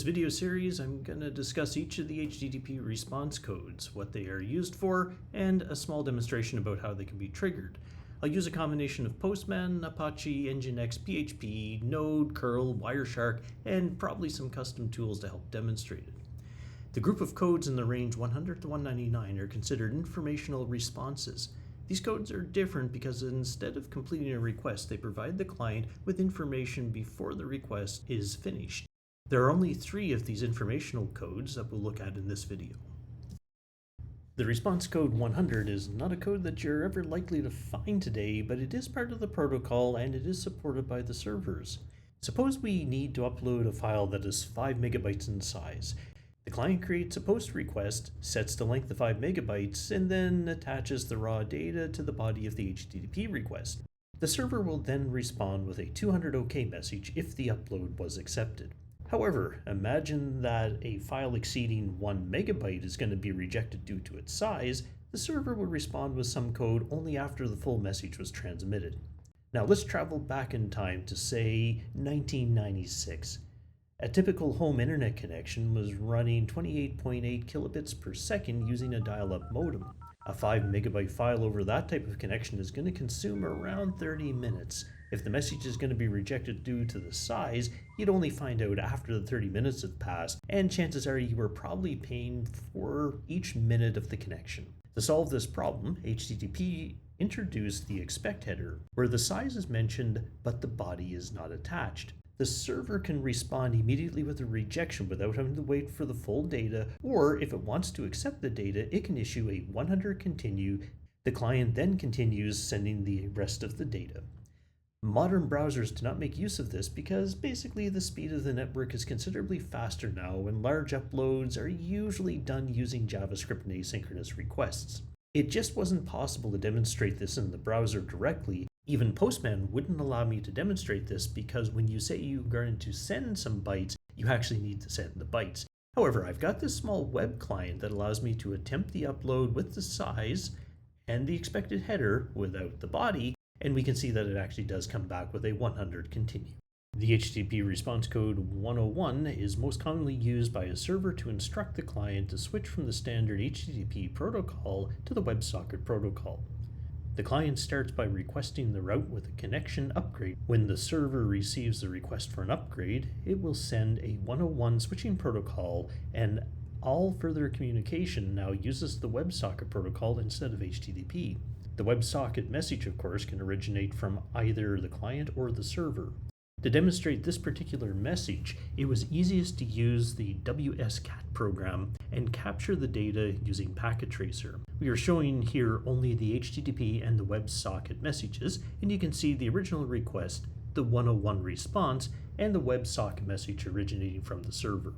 this video series, I'm going to discuss each of the HTTP response codes, what they are used for, and a small demonstration about how they can be triggered. I'll use a combination of Postman, Apache, Nginx, PHP, Node, curl, WireShark, and probably some custom tools to help demonstrate it. The group of codes in the range 100 to 199 are considered informational responses. These codes are different because instead of completing a request, they provide the client with information before the request is finished. There are only 3 of these informational codes that we'll look at in this video. The response code 100 is not a code that you're ever likely to find today, but it is part of the protocol and it is supported by the servers. Suppose we need to upload a file that is 5 megabytes in size. The client creates a post request, sets the length to 5 megabytes, and then attaches the raw data to the body of the HTTP request. The server will then respond with a 200 OK message if the upload was accepted. However, imagine that a file exceeding 1 megabyte is going to be rejected due to its size. The server will respond with some code only after the full message was transmitted. Now let's travel back in time to, say, 1996. A typical home internet connection was running 28.8 kilobits per second using a dial-up modem. A 5 megabyte file over that type of connection is going to consume around 30 minutes. If the message is going to be rejected due to the size, you'd only find out after the 30 minutes have passed, and chances are you were probably paying for each minute of the connection. To solve this problem, HTTP introduced the expect header, where the size is mentioned but the body is not attached. The server can respond immediately with a rejection without having to wait for the full data, or if it wants to accept the data, it can issue a 100 continue. The client then continues sending the rest of the data. Modern browsers do not make use of this because basically the speed of the network is considerably faster now and large uploads are usually done using JavaScript and asynchronous requests. It just wasn't possible to demonstrate this in the browser directly. Even Postman wouldn't allow me to demonstrate this because when you say you're going to send some bytes, you actually need to send the bytes. However, I've got this small web client that allows me to attempt the upload with the size and the expected header without the body, and we can see that it actually does come back with a 100 continue. The HTTP response code 101 is most commonly used by a server to instruct the client to switch from the standard HTTP protocol to the WebSocket protocol. The client starts by requesting the route with a connection upgrade. When the server receives the request for an upgrade, it will send a 101 switching protocol, and all further communication now uses the WebSocket protocol instead of HTTP. The WebSocket message, of course, can originate from either the client or the server. To demonstrate this particular message, it was easiest to use the wscat program and capture the data using Packet Tracer. We are showing here only the HTTP and the WebSocket messages, and you can see the original request, the 101 response, and the WebSocket message originating from the server.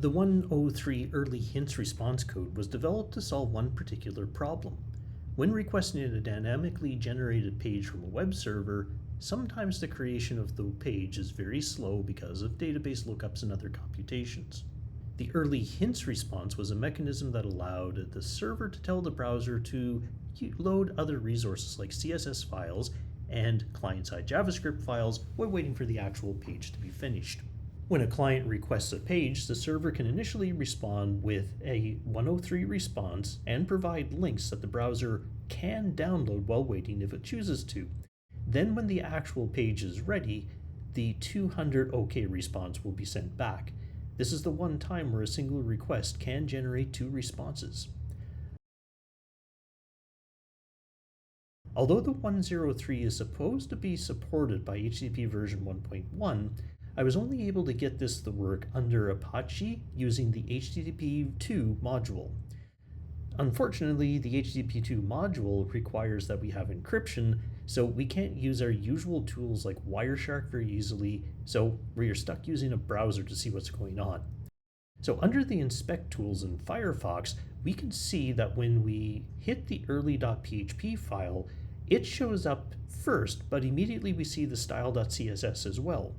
The 103 EarlyHints response code was developed to solve one particular problem. When requesting a dynamically generated page from a web server, sometimes the creation of the page is very slow because of database lookups and other computations. The EarlyHints response was a mechanism that allowed the server to tell the browser to load other resources like CSS files and client-side JavaScript files while waiting for the actual page to be finished. When a client requests a page, the server can initially respond with a 103 response and provide links that the browser can download while waiting if it chooses to. Then when the actual page is ready, the 200 OK response will be sent back. This is the one time where a single request can generate 2 responses. Although the 103 is supposed to be supported by HTTP version 1.1, I was only able to get this to work under Apache using the HTTP2 module. Unfortunately, the HTTP2 module requires that we have encryption, so we can't use our usual tools like WireShark very easily, so we are stuck using a browser to see what's going on. So under the inspect tools in Firefox, we can see that when we hit the early.php file, it shows up first, but immediately we see the style.css as well.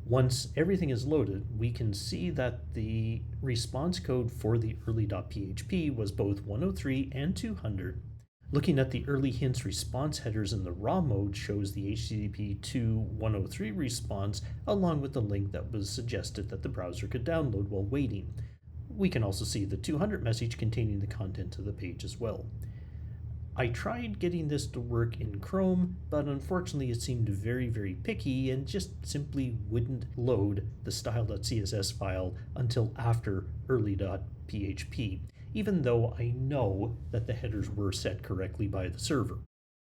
Once everything is loaded, we can see that the response code for the early.php was both 103 and 200. Looking at the EarlyHints response headers in the raw mode shows the HTTP 2.103 response along with the link that was suggested that the browser could download while waiting. We can also see the 200 message containing the content of the page as well. I tried getting this to work in Chrome, but unfortunately it seemed very picky and just simply wouldn't load the style.css file until after early.php, even though I know that the headers were set correctly by the server.